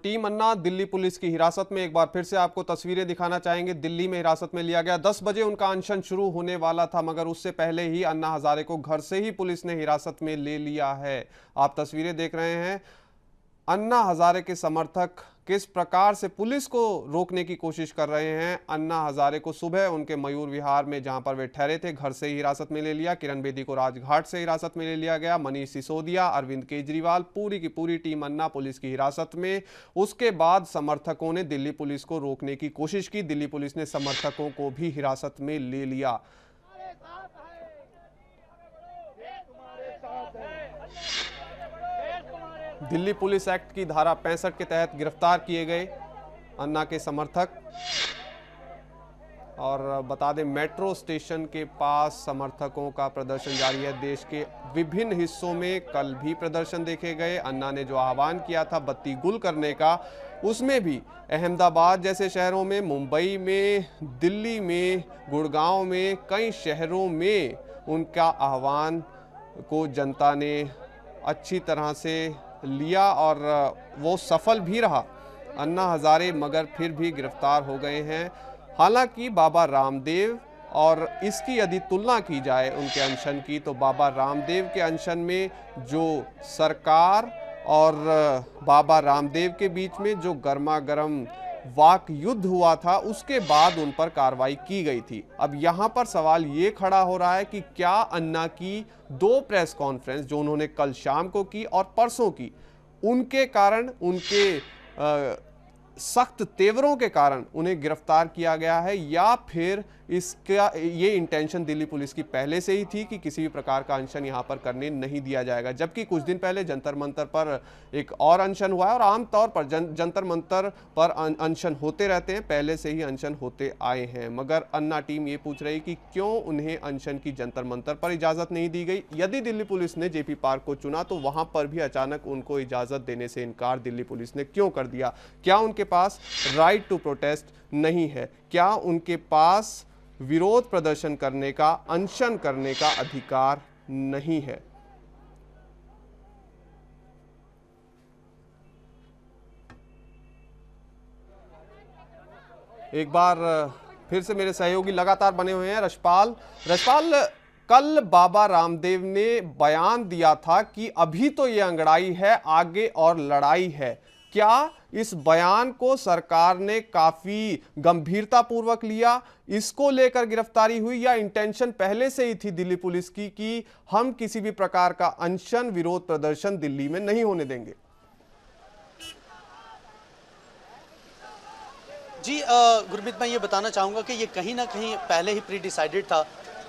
Team अन्ना Delhi police की हिरासत में। एक बार फिर से आपको तस्वीरें दिखाना चाहेंगे। दिल्ली में हिरासत में लिया गया। 10 बजे उनका अनशन शुरू होने वाला था, मगर उससे पहले ही अन्ना हजारे को घर से ही पुलिस ने हिरासत में ले लिया है। आप तस्वीरें देख रहे हैं। अन्ना हजारे के समर्थक किस प्रकार से पुलिस को रोकने की कोशिश कर रहे हैं। अन्ना हजारे को सुबह उनके मयूर विहार में, जहां पर वे ठहरे थे, घर से ही हिरासत में ले लिया। किरण बेदी को राजघाट से हिरासत में ले लिया गया। मनीष सिसोदिया, अरविंद केजरीवाल, पूरी की पूरी टीम अन्ना पुलिस की हिरासत में। उसके बाद समर्थकों ने दिल्ली पुलिस को रोकने की कोशिश की। दिल्ली पुलिस ने समर्थकों को भी हिरासत में ले लिया। दिल्ली पुलिस एक्ट की धारा 65 के तहत गिरफ्तार किए गए अन्ना के समर्थक। और बता दें, मेट्रो स्टेशन के पास समर्थकों का प्रदर्शन जारी है। देश के विभिन्न हिस्सों में कल भी प्रदर्शन देखे गए। अन्ना ने जो आह्वान किया था बत्ती गुल करने का, उसमें भी अहमदाबाद जैसे शहरों में, मुंबई में, दिल्ली में, गुड़गांव में, कई शहरों में उनका आह्वान को जनता ने अच्छी तरह से लिया और वो सफल भी रहा। अन्ना हजारे मगर फिर भी गिरफ्तार हो गए हैं। हालांकि बाबा रामदेव, और इसकी यदि तुलना की जाए उनके अनशन की, तो बाबा रामदेव के अनशन में जो सरकार और बाबा रामदेव के बीच में जो गर्मा गर्म वाक युद्ध हुआ था, उसके बाद उन पर कार्रवाई की गई थी। अब यहां पर सवाल ये खड़ा हो रहा है कि क्या अन्ना की 2 प्रेस कॉन्फ्रेंस जो उन्होंने कल शाम को की और परसों की, उनके कारण, उनके सख्त तेवरों के कारण उन्हें गिरफ्तार किया गया है, या फिर इसका ये इंटेंशन दिल्ली पुलिस की पहले से ही थी कि किसी भी प्रकार का अनशन यहां पर करने नहीं दिया जाएगा। जबकि कुछ दिन पहले जंतर मंतर पर एक और अनशन हुआ है और आमतौर पर जंतर मंतर पर अनशन होते रहते हैं, पहले से ही अनशन होते आए हैं। मगर अन्ना टीम ये पूछ रही कि क्यों उन्हें अनशन की जंतर मंतर पर इजाजत नहीं दी गई। यदि दिल्ली पुलिस ने जेपी पार्क को चुना तो वहां पर भी अचानक उनको इजाजत देने से इनकार दिल्ली पुलिस ने क्यों कर दिया? क्या उनके पास राइट टू प्रोटेस्ट नहीं है? क्या उनके पास विरोध प्रदर्शन करने का, अनशन करने का अधिकार नहीं है? एक बार फिर से मेरे सहयोगी लगातार बने हुए हैं। रशपाल, कल बाबा रामदेव ने बयान दिया था कि अभी तो ये अंगड़ाई है, आगे और लड़ाई है। क्या इस बयान को सरकार ने काफी गंभीरता पूर्वक लिया, इसको लेकर गिरफ्तारी हुई, या इंटेंशन पहले से ही थी दिल्ली पुलिस की कि हम किसी भी प्रकार का अनशन, विरोध प्रदर्शन दिल्ली में नहीं होने देंगे? जी गुरमीत, मैं ये बताना चाहूँगा कि ये कहीं ना कहीं पहले ही प्री डिसाइडेड था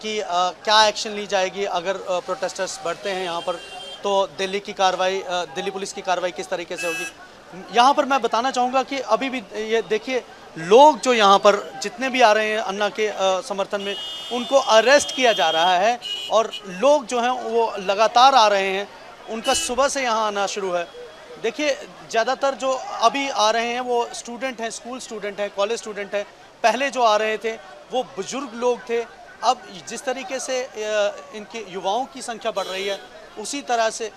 कि क्या एक्शन ली जाएगी अगर प्रोटेस्टर्स बढ़ते हैं यहाँ पर, तो दिल्ली की कार्रवाई, दिल्ली पुलिस की कार्रवाई किस तरीके से होगी। यहाँ पर मैं बताना चाहूँगा कि अभी भी ये देखिए, लोग जो यहाँ पर जितने भी आ रहे हैं अन्ना के समर्थन में, उनको अरेस्ट किया जा रहा है। और लोग जो हैं वो लगातार आ रहे हैं, उनका सुबह से यहाँ आना शुरू है। देखिए, ज़्यादातर जो अभी आ रहे हैं वो स्टूडेंट हैं, स्कूल स्टूडेंट हैं, कॉलेज स्टूडेंट हैं। पहले जो आ रहे थे वो बुजुर्ग लोग थे। अब जिस तरीके से इनके युवाओं की संख्या बढ़ रही है, उसी तरह से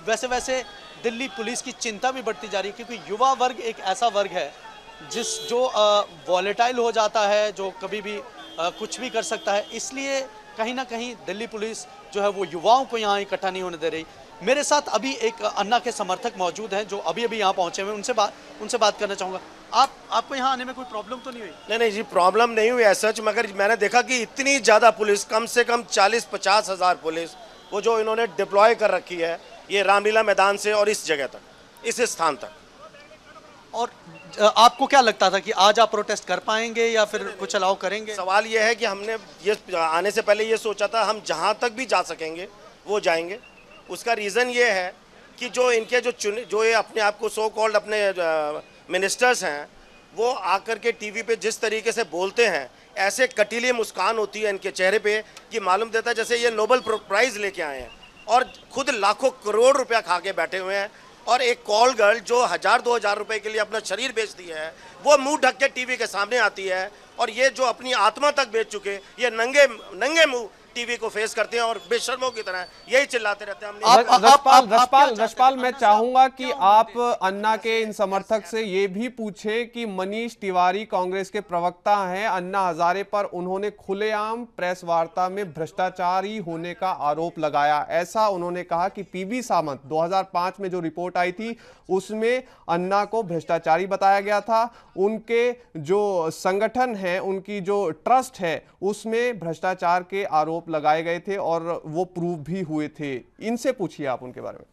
वैसे वैसे दिल्ली पुलिस की चिंता भी बढ़ती जा रही है, क्योंकि युवा वर्ग एक ऐसा वर्ग है जो वॉलेटाइल हो जाता है, जो कभी भी कुछ भी कर सकता है। इसलिए कहीं ना कहीं दिल्ली पुलिस जो है वो युवाओं को यहाँ इकट्ठा नहीं होने दे रही। मेरे साथ अभी एक अन्ना के समर्थक मौजूद हैं जो अभी यहाँ पहुँचे हुए हैं, उनसे बात करना चाहूँगा। आपको यहाँ आने में कोई प्रॉब्लम तो नहीं हुई? नहीं जी, प्रॉब्लम नहीं हुई ऐसा, मगर मैंने देखा कि इतनी ज़्यादा पुलिस, कम से कम 40-50 हज़ार पुलिस वो जो इन्होंने डिप्लॉय कर रखी है ये रामलीला मैदान से और इस जगह तक, इस स्थान तक। और आपको क्या लगता था कि आज आप प्रोटेस्ट कर पाएंगे या फिर कुछ अलाउ करेंगे? सवाल ये है कि हमने ये आने से पहले ये सोचा था हम जहाँ तक भी जा सकेंगे वो जाएंगे। उसका रीज़न ये है कि जो इनके जो ये अपने आप को सो कॉल्ड अपने मिनिस्टर्स हैं, वो आकर के टीवी पे जिस तरीके से बोलते हैं, ऐसे कटीली मुस्कान होती है इनके चेहरे पे कि मालूम देता है जैसे ये नोबेल प्राइज़ लेके आए हैं और खुद लाखों करोड़ रुपया खा के बैठे हुए हैं। और एक कॉल गर्ल जो 1000-2000 रुपए के लिए अपना शरीर बेचती है, वो मुंह ढक के टीवी के सामने आती है। और ये जो अपनी आत्मा तक बेच चुके, ये नंगे मुंह टीवी को फेस करते हैं और बेशर्मों की तरह यही चिल्लाते रहते हैं। हमने रशपाल मैं चाहूंगा कि आप अन्ना के इन समर्थक से ये भी पूछें कि मनीष तिवारी कांग्रेस के प्रवक्ता हैं, अन्ना हजारे पर उन्होंने खुलेआम प्रेस वार्ता में भ्रष्टाचारी होने का आरोप लगाया। ऐसा उन्होंने कहा कि पीवी सामंत 2005 में जो रिपोर्ट आई थी उसमें अन्ना को भ्रष्टाचारी बताया गया था, उनके जो संगठन है, उनकी जो ट्रस्ट है उसमें भ्रष्टाचार के आरोप लगाए गए थे और वो प्रूव भी हुए थे। इनसे पूछिए आप उनके बारे में।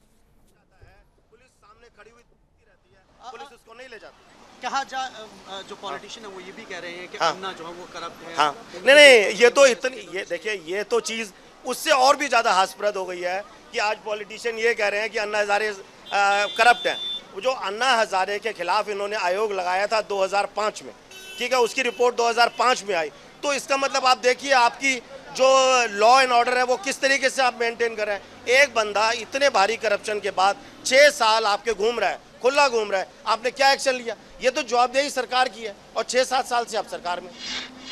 पुलिस सामने खड़ी हुई रहती है, पुलिस उसको नहीं ले जाती। कहा जो पॉलिटिशियन है वो ये भी कह रहे हैं कि हाँ। अन्ना जो है वो करप्ट है। हाँ, नहीं, ये तो इतनी, ये देखिए, ये तो चीज उससे और भी ज्यादा हास्यास्पद हो गई है कि आज पॉलिटिशियन ये कह रहे हैं कि अन्ना हजारे करप्ट है। वो जो अन्ना हजारे के खिलाफ इन्होंने आयोग लगाया था 2005 में, ठीक है, उसकी रिपोर्ट 2005 में आई, तो इसका मतलब आप देखिए आपकी जो लॉ एंड ऑर्डर है वो किस तरीके से आप मेंटेन कर रहे हैं। एक बंदा इतने भारी करप्शन के बाद 6 साल आपके घूम रहा है, खुला घूम रहा है, आपने क्या एक्शन लिया? ये तो जवाबदेही सरकार की है और 6-7 साल से आप सरकार में,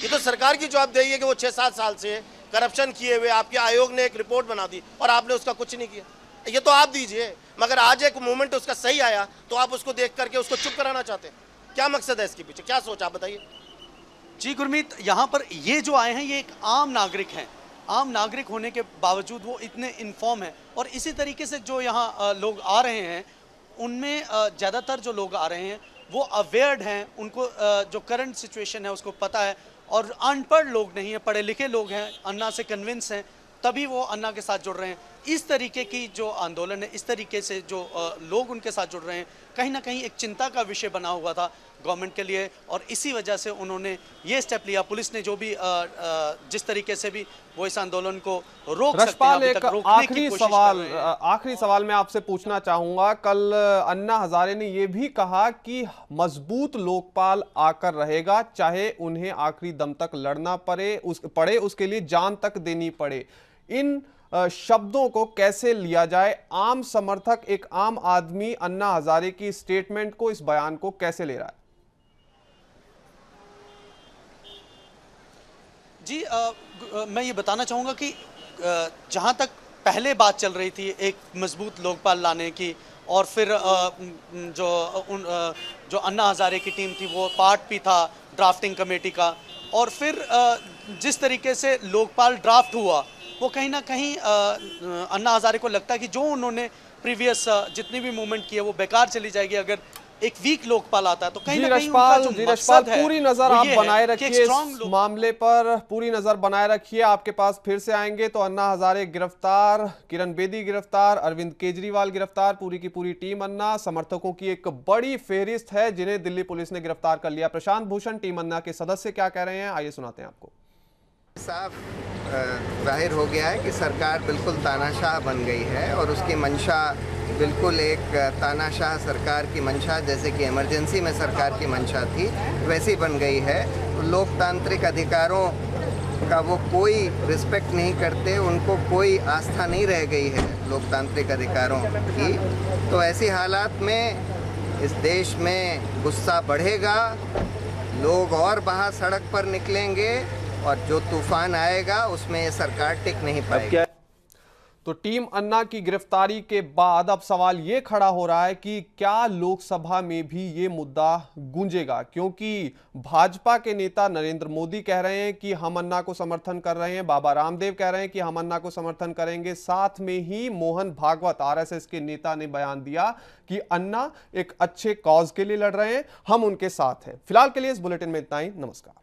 ये तो सरकार की जवाबदेही है कि वो 6-7 साल से करप्शन किए हुए आपके आयोग ने एक रिपोर्ट बना दी और आपने उसका कुछ नहीं किया। ये तो आप दीजिए, मगर आज एक मूवमेंट उसका सही आया तो आप उसको देख करके उसको चुप कराना चाहते हैं। क्या मकसद है इसके पीछे, क्या सोच आप बताइए? जी गुरमीत, यहाँ पर ये जो आए हैं ये एक आम नागरिक हैं। आम नागरिक होने के बावजूद वो इतने इन्फॉर्म हैं और इसी तरीके से जो यहाँ लोग आ रहे हैं उनमें ज़्यादातर जो लोग आ रहे हैं वो अवेयर्ड हैं, उनको जो करंट सिचुएशन है उसको पता है और अनपढ़ लोग नहीं हैं, पढ़े लिखे लोग हैं, अन्ना से कन्विंस हैं, तभी वो अन्ना के साथ जुड़ रहे हैं। इस तरीके की जो आंदोलन है, इस तरीके से जो लोग उनके साथ जुड़ रहे हैं, कहीं ना कहीं एक चिंता का विषय बना हुआ था गवर्नमेंट के लिए और इसी वजह से उन्होंने ये स्टेप लिया। पुलिस ने जो भी जिस तरीके से भी वो इस आंदोलन को रोक सकते हैं, एक आखिरी सवाल मैं आपसे पूछना चाहूंगा। कल अन्ना हजारे ने यह भी कहा कि मजबूत लोकपाल आकर रहेगा, चाहे उन्हें आखिरी दम तक लड़ना पड़े उसके लिए जान तक देनी पड़े। इन शब्दों को कैसे लिया जाए? आम समर्थक, एक आम आदमी अन्ना हजारे की स्टेटमेंट को, इस बयान को कैसे ले रहा है? जी मैं ये बताना चाहूँगा कि जहाँ तक पहले बात चल रही थी एक मजबूत लोकपाल लाने की और फिर जो अन्ना हजारे की टीम थी वो पार्ट भी था ड्राफ्टिंग कमेटी का, और फिर जिस तरीके से लोकपाल ड्राफ्ट हुआ वो कहीं ना कहीं अन्ना हजारे को लगता है कि जो उन्होंने प्रीवियस जितनी भी मूवमेंट की है वो बेकार चली जाएगी अगर एक वीक लोकपाल आता है। तो कहीं ना कहीं उनका जो मकसद है पूरी नजर आप बनाए रखिए इस मामले पर, पूरी नजर बनाए रखिए। आपके पास फिर से आएंगे तो अन्ना हजारे गिरफ्तार, किरण बेदी गिरफ्तार, अरविंद केजरीवाल गिरफ्तार, पूरी की पूरी टीम अन्ना समर्थकों की एक बड़ी फेहरिस्त है जिन्हें दिल्ली पुलिस ने गिरफ्तार कर लिया। प्रशांत भूषण टीम अन्ना के सदस्य क्या कह रहे हैं, आइए सुनाते हैं आपको। साफ जाहिर हो गया है कि सरकार बिल्कुल तानाशाह बन गई है और उसकी मंशा बिल्कुल एक तानाशाह सरकार की मंशा, जैसे कि इमरजेंसी में सरकार की मंशा थी वैसी बन गई है। लोकतांत्रिक अधिकारों का वो कोई रिस्पेक्ट नहीं करते, उनको कोई आस्था नहीं रह गई है लोकतांत्रिक अधिकारों की। तो ऐसी हालात में इस देश में गुस्सा बढ़ेगा, लोग और बाहर सड़क पर निकलेंगे और जो तूफान आएगा उसमें ये सरकार टिक नहीं पाएगी। तो टीम अन्ना की गिरफ्तारी के बाद अब सवाल ये खड़ा हो रहा है कि क्या लोकसभा में भी ये मुद्दा गूंजेगा, क्योंकि भाजपा के नेता नरेंद्र मोदी कह रहे हैं कि हम अन्ना को समर्थन कर रहे हैं, बाबा रामदेव कह रहे हैं कि हम अन्ना को समर्थन करेंगे, साथ में ही मोहन भागवत आरएसएस के नेता ने बयान दिया कि अन्ना एक अच्छे कॉज के लिए लड़ रहे हैं, हम उनके साथ हैं। फिलहाल के लिए इस बुलेटिन में इतना ही। नमस्कार।